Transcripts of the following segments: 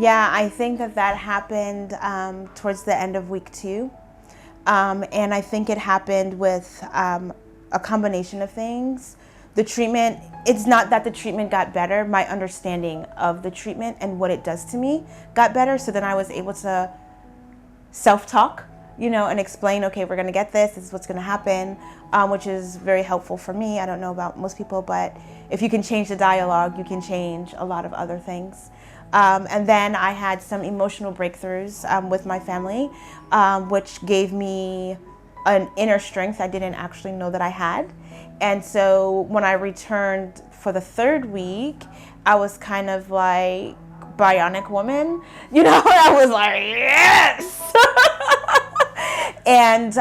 Yeah, I think that happened towards the end of week 2. And I think it happened with a combination of things. The treatment, it's not that the treatment got better, my understanding of the treatment and what it does to me got better. So then I was able to self-talk, and explain, okay, we're gonna get this is what's gonna happen, which is very helpful for me. I don't know about most people, but if you can change the dialogue, you can change a lot of other things. And then I had some emotional breakthroughs with my family, which gave me an inner strength I didn't actually know that I had. And so when I returned for the 3rd week, I was kind of like bionic woman, I was like, yes! And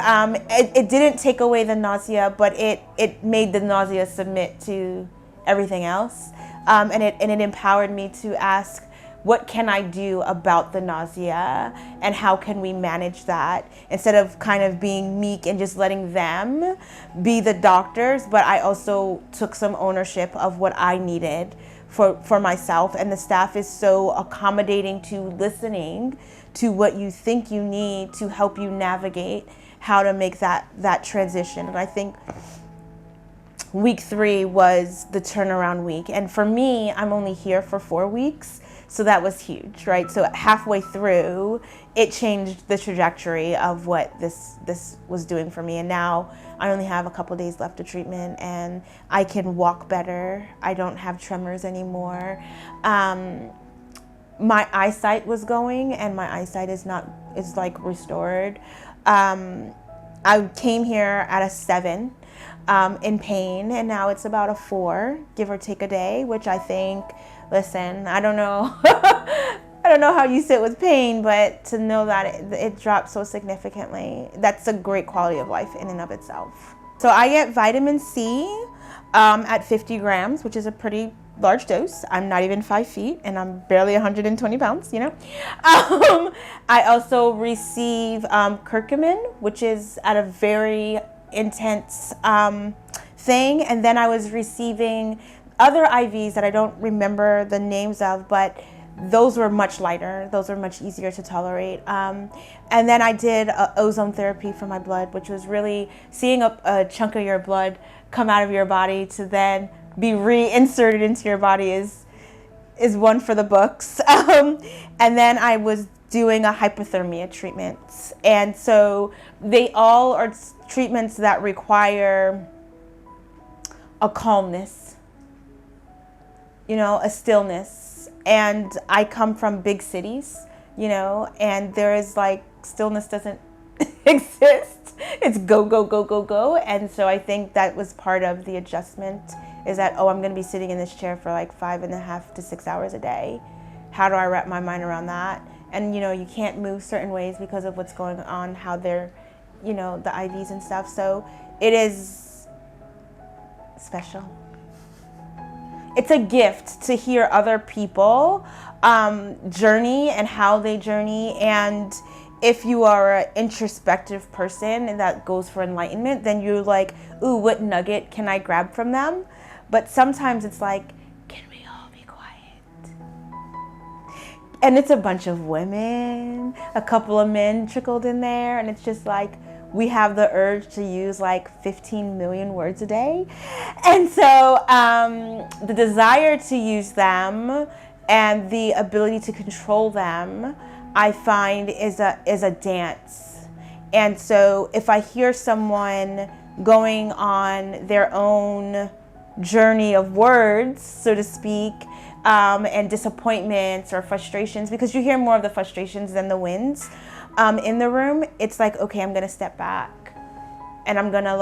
it didn't take away the nausea, but it made the nausea submit to everything else. And it empowered me to ask, what can I do about the nausea and how can we manage that, instead of kind of being meek and just letting them be the doctors. But I also took some ownership of what I needed for myself, and the staff is so accommodating to listening to what you think you need to help you navigate how to make that transition. And I think week 3 was the turnaround week, and for me, I'm only here for 4 weeks. So that was huge, right? So halfway through, it changed the trajectory of what this was doing for me. And now I only have a couple days left of treatment, and I can walk better. I don't have tremors anymore. My eyesight was going, and my eyesight is like restored. I came here at a 7 in pain, and now it's about a 4, give or take a day, which I think, listen, I don't know. I don't know how you sit with pain, but to know that it dropped so significantly, that's a great quality of life in and of itself. So I get vitamin C at 50 grams, which is a pretty large dose. I'm not even 5 feet, and I'm barely 120 pounds, I also receive curcumin, which is at a very intense thing. And then I was receiving other IVs that I don't remember the names of, but those were much lighter. Those were much easier to tolerate. And then I did ozone therapy for my blood, which was really seeing a chunk of your blood come out of your body to then be reinserted into your body is one for the books. And then I was doing a hypothermia treatment. And so they all are treatments that require a calmness, a stillness. And I come from big cities, and there is stillness doesn't exist. It's go, go, go, go, go. And so I think that was part of the adjustment, is that, I'm going to be sitting in this chair for 5.5 to 6 hours a day. How do I wrap my mind around that? And, you can't move certain ways because of what's going on, how they're, the IVs and stuff. So it is special. It's a gift to hear other people journey and how they journey. And if you are an introspective person and that goes for enlightenment, then you're like, ooh, what nugget can I grab from them? But sometimes it's like, can we all be quiet? And it's a bunch of women, a couple of men trickled in there, and it's just like, we have the urge to use 15 million words a day. And so the desire to use them and the ability to control them, I find is a dance. And so if I hear someone going on their own journey of words, so to speak, and disappointments or frustrations, because you hear more of the frustrations than the wins in the room, it's like, okay, I'm gonna step back and I'm gonna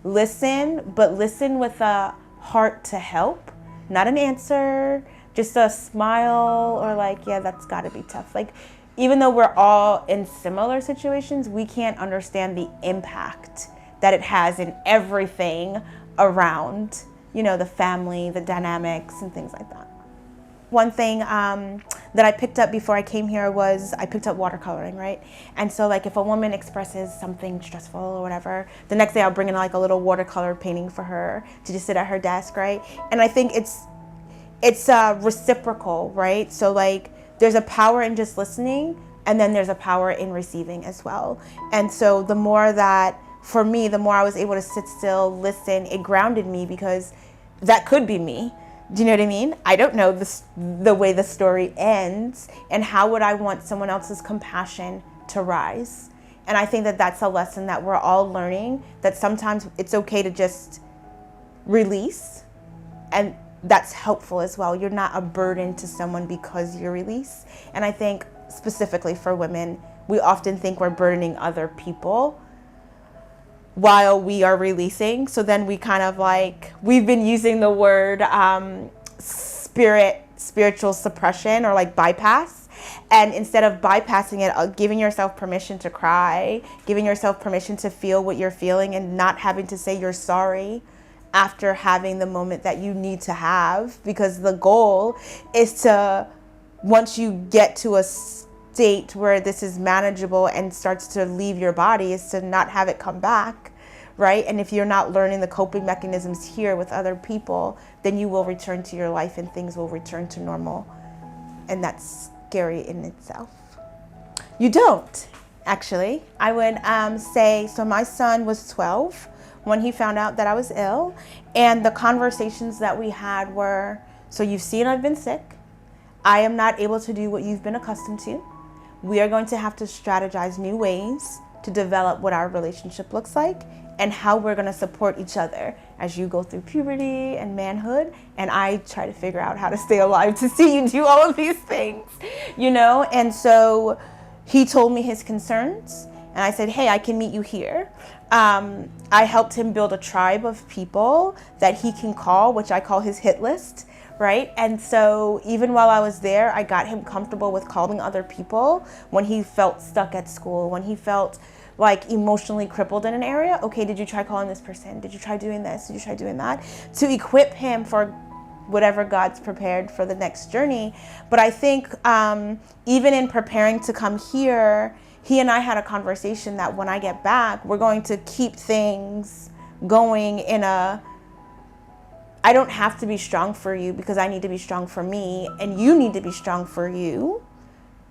listen, but listen with a heart to help, not an answer, just a smile, or yeah, that's gotta be tough. Even though we're all in similar situations, we can't understand the impact that it has in everything around, the family, the dynamics, and things like that. One thing that I picked up before I came here was I picked up watercoloring, right? And so if a woman expresses something stressful or whatever, the next day I'll bring in a little watercolor painting for her to just sit at her desk, right? And I think it's reciprocal, right? So there's a power in just listening, and then there's a power in receiving as well. And so the more that, for me, the more I was able to sit still, listen, it grounded me, because that could be me. Do you know what I mean? I don't know the way the story ends, and how would I want someone else's compassion to rise? And I think that that's a lesson that we're all learning, that sometimes it's okay to just release, and that's helpful as well. You're not a burden to someone because you release. And I think specifically for women, we often think we're burdening other people while we are releasing. So then we kind of like, we've been using the word spiritual suppression, or like bypass. And instead of bypassing it, giving yourself permission to cry, giving yourself permission to feel what you're feeling, and not having to say you're sorry after having the moment that you need to have. Because the goal is to, once you get to a state where this is manageable and starts to leave your body, is to not have it come back, right? And if you're not learning the coping mechanisms here with other people, then you will return to your life and things will return to normal. And that's scary in itself. You don't, actually. I would say, so my son was 12 when he found out that I was ill, and the conversations that we had were, so you've seen I've been sick. I am not able to do what you've been accustomed to. We are going to have to strategize new ways to develop what our relationship looks like, and how we're going to support each other as you go through puberty and manhood, and I try to figure out how to stay alive to see you do all of these things, you know? And so he told me his concerns, and I said, hey, I can meet you here. I helped him build a tribe of people that he can call, which I call his hit list, right? And so even while I was there, I got him comfortable with calling other people when he felt stuck at school, when he felt like emotionally crippled in an area. Okay, did you try calling this person? Did you try doing this? Did you try doing that? To equip him for whatever God's prepared for the next journey. But I think even in preparing to come here, he and I had a conversation that when I get back, we're going to keep things going in a, I don't have to be strong for you because I need to be strong for me, and you need to be strong for you.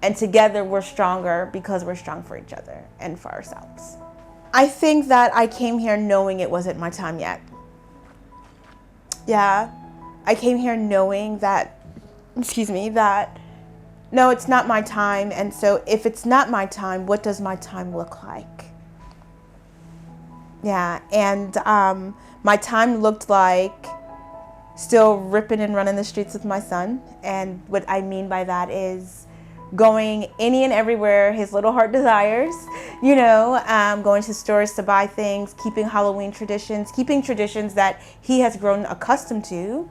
And together we're stronger because we're strong for each other and for ourselves. I think that I came here knowing it wasn't my time yet. Yeah, I came here knowing that, that no, it's not my time. And so if it's not my time, what does my time look like? Yeah, and my time looked like still ripping and running the streets with my son. And what I mean by that is going any and everywhere his little heart desires, you know, going to stores to buy things, keeping Halloween traditions, keeping traditions that he has grown accustomed to,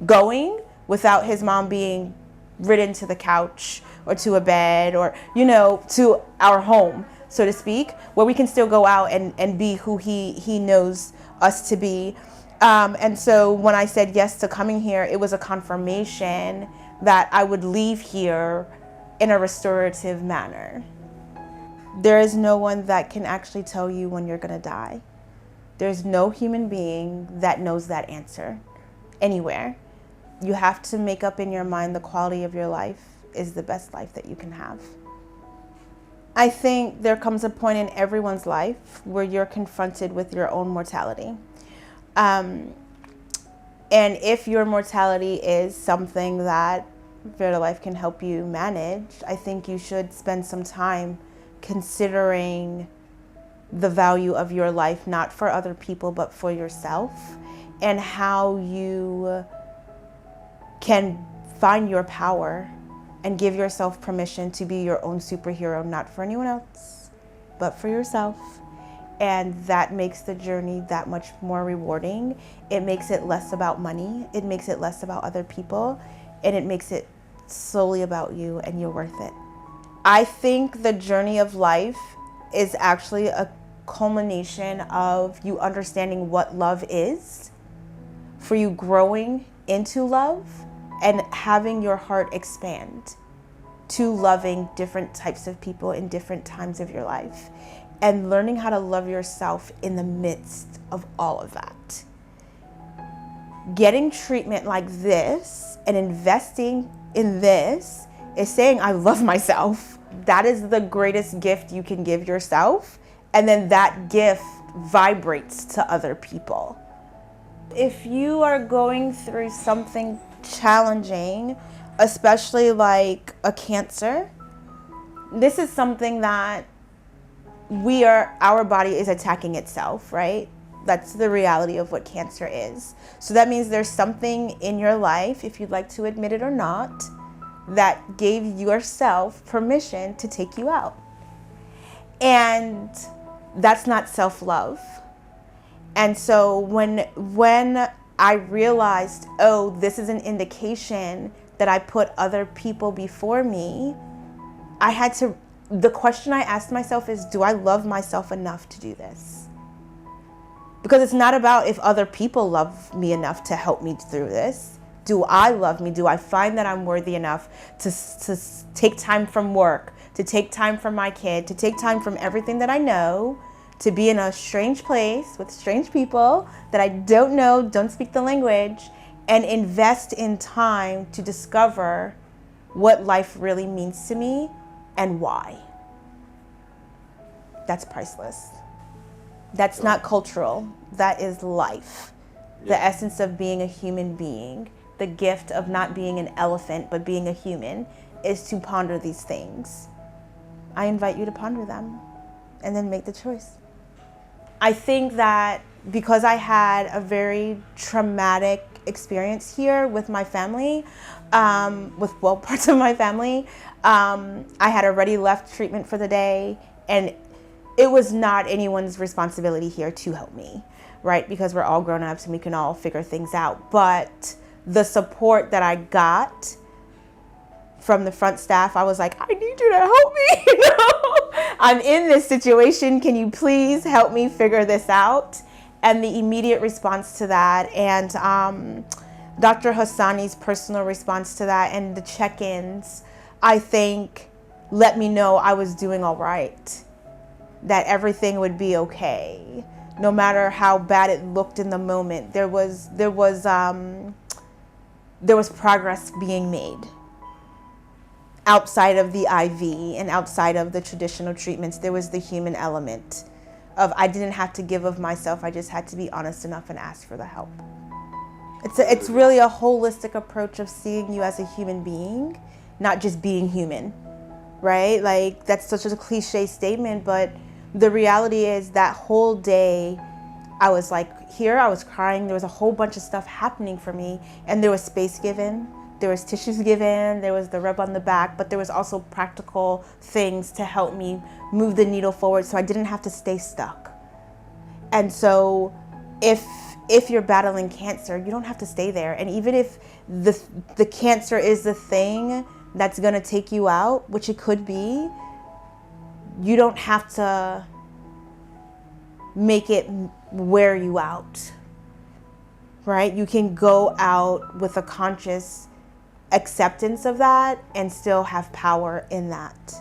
going without his mom being ridden to the couch or to a bed or, you know, to our home, so to speak, where we can still go out and be who he knows us to be. And so when I said yes to coming here, it was a confirmation that I would leave here in a restorative manner. There is no one that can actually tell you when you're gonna die. There's no human being that knows that answer anywhere. You have to make up in your mind the quality of your life is the best life that you can have. I think there comes a point in everyone's life where you're confronted with your own mortality. And if your mortality is something that VeritaLife can help you manage, I think you should spend some time considering the value of your life, not for other people, but for yourself, and how you can find your power and give yourself permission to be your own superhero, not for anyone else, but for yourself. And that makes the journey that much more rewarding. It makes it less about money. It makes it less about other people. And it makes it solely about you, and you're worth it. I think the journey of life is actually a culmination of you understanding what love is, for you growing into love, and having your heart expand to loving different types of people in different times of your life, and learning how to love yourself in the midst of all of that. Getting treatment like this and investing in this is saying, I love myself. That is the greatest gift you can give yourself. And then that gift vibrates to other people. If you are going through something challenging, especially like a cancer, this is something that our body is attacking itself, right? That's the reality of what cancer is. So that means there's something in your life, if you'd like to admit it or not, that gave yourself permission to take you out. And that's not self-love. And so when I realized, oh, this is an indication that I put other people before me, the question I asked myself is, do I love myself enough to do this? Because it's not about if other people love me enough to help me through this. Do I love me? Do I find that I'm worthy enough to take time from work, to take time from my kid, to take time from everything that I know, to be in a strange place with strange people that I don't know, don't speak the language, and invest in time to discover what life really means to me and why? That's priceless. That's not cultural. That is life. The essence of being a human being, the gift of not being an elephant, but being a human, is to ponder these things. I invite you to ponder them and then make the choice. I think that because I had a very traumatic experience here with my family, parts of my family, I had already left treatment for the day, and it was not anyone's responsibility here to help me, right? Because we're all grown-ups and we can all figure things out. But the support that I got from the front staff, I was like, I need you to help me. You know? I'm in this situation. Can you please help me figure this out? And the immediate response to that, and Dr. Hassani's personal response to that, and the check-ins, I think, let me know I was doing all right, that everything would be okay, no matter how bad it looked in the moment. There was progress being made outside of the IV and outside of the traditional treatments. There was the human element of I didn't have to give of myself. I just had to be honest enough and ask for the help. It's really a holistic approach of seeing you as a human being, not just being human, right? Like, that's such a cliche statement, but the reality is that whole day I was like here, I was crying. There was a whole bunch of stuff happening for me, and there was space given. There was tissues given, there was the rub on the back, but there was also practical things to help me move the needle forward so I didn't have to stay stuck. And so if you're battling cancer, you don't have to stay there. And even if the cancer is the thing that's gonna take you out, which it could be, you don't have to make it wear you out, right? You can go out with a conscious acceptance of that and still have power in that.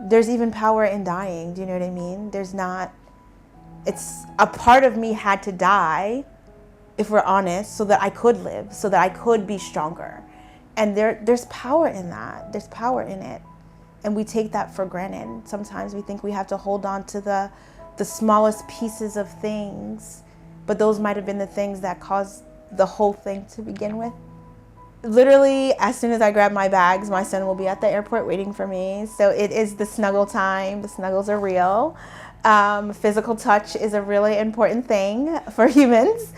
There's even power in dying. Do you know what I mean? It's a part of me had to die, if we're honest, so that I could live, so that I could be stronger. And there's power in that. There's power in it. And we take that for granted. Sometimes we think we have to hold on to the smallest pieces of things, but those might have been the things that caused the whole thing to begin with. Literally, as soon as I grab my bags, my son will be at the airport waiting for me. So it is the snuggle time. The snuggles are real. Physical touch is a really important thing for humans.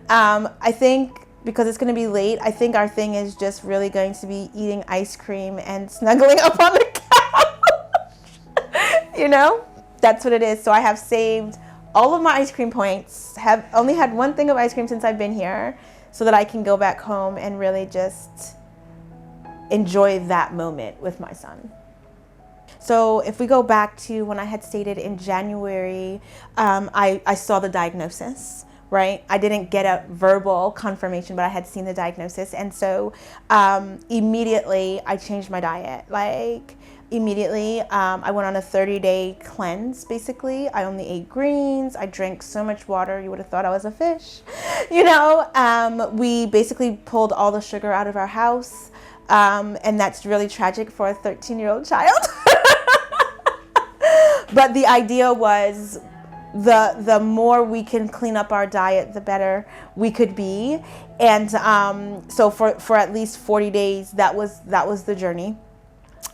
I think because it's going to be late, I think our thing is just really going to be eating ice cream and snuggling up on the couch. You know, that's what it is. So I have saved all of my ice cream points, have only had one thing of ice cream since I've been here, so that I can go back home and really just enjoy that moment with my son. So if we go back to when I had stated in January, I saw the diagnosis, right? I didn't get a verbal confirmation, but I had seen the diagnosis. And so immediately I changed my diet. Like immediately, I went on a 30-day cleanse, basically. I only ate greens. I drank so much water, you would have thought I was a fish. You know, we basically pulled all the sugar out of our house. And that's really tragic for a 13-year-old child. But the idea was the more we can clean up our diet, the better we could be. And so for at least 40 days, that was the journey.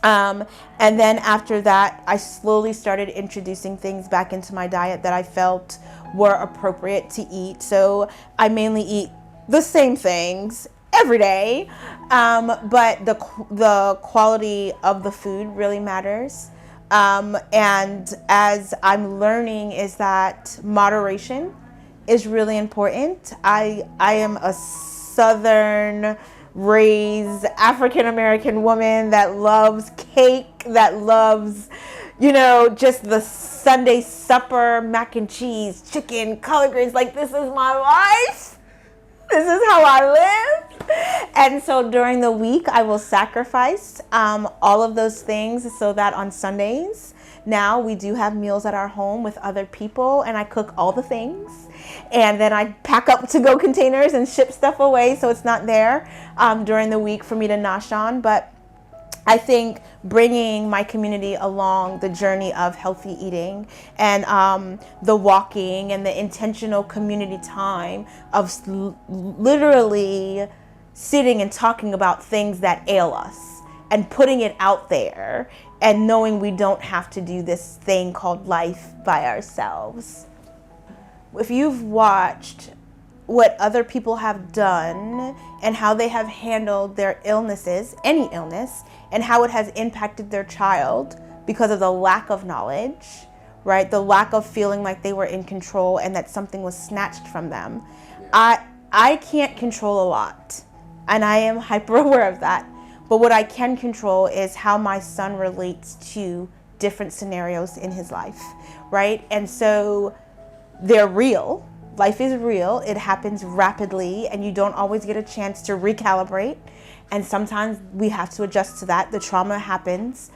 And then after that, I slowly started introducing things back into my diet that I felt were appropriate to eat. So I mainly eat the same things every day, but the quality of the food really matters. And as I'm learning is that moderation is really important. I am a Southern raised African American woman that loves cake, that loves, just the Sunday supper, mac and cheese, chicken, collard greens. Like, this is my life. This is how I live. And so during the week, I will sacrifice all of those things so that on Sundays, now we do have meals at our home with other people, and I cook all the things. And then I pack up to-go containers and ship stuff away so it's not there during the week for me to nosh on. But I think bringing my community along the journey of healthy eating and the walking and the intentional community time of literally sitting and talking about things that ail us and putting it out there and knowing we don't have to do this thing called life by ourselves. If you've watched what other people have done and how they have handled their illnesses, any illness, and how it has impacted their child because of the lack of knowledge, right? The lack of feeling like they were in control and that something was snatched from them. I can't control a lot, and I am hyper aware of that. But what I can control is how my son relates to different scenarios in his life, right? And so they're real. Life is real. It happens rapidly, and you don't always get a chance to recalibrate. And sometimes we have to adjust to that. The trauma happens.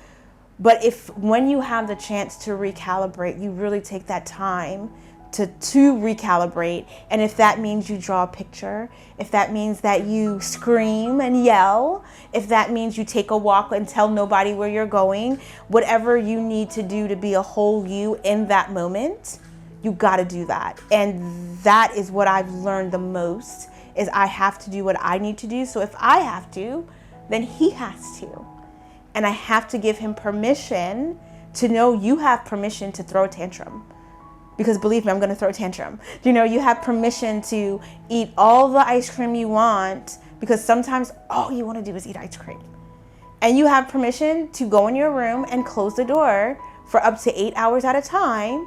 But when you have the chance to recalibrate, you really take that time to recalibrate. And if that means you draw a picture, if that means that you scream and yell, if that means you take a walk and tell nobody where you're going, whatever you need to do to be a whole you in that moment, you got to do that. And that is what I've learned the most, is I have to do what I need to do. So if I have to, then he has to. And I have to give him permission to know you have permission to throw a tantrum. Because believe me, I'm going to throw a tantrum. You have permission to eat all the ice cream you want, because sometimes all you want to do is eat ice cream. And you have permission to go in your room and close the door for up to 8 hours at a time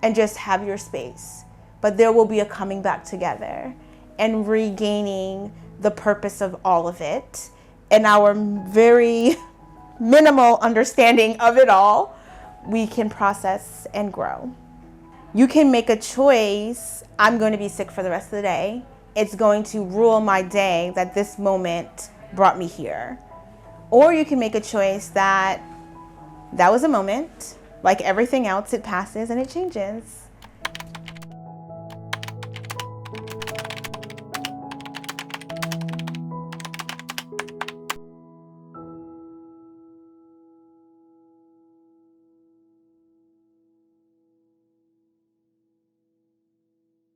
and just have your space. But there will be a coming back together and regaining the purpose of all of it and our very minimal understanding of it all. We can process and grow. You can make a choice. I'm going to be sick for the rest of the day. It's going to rule my day that this moment brought me here. Or you can make a choice that was a moment. Like everything else, it passes and it changes.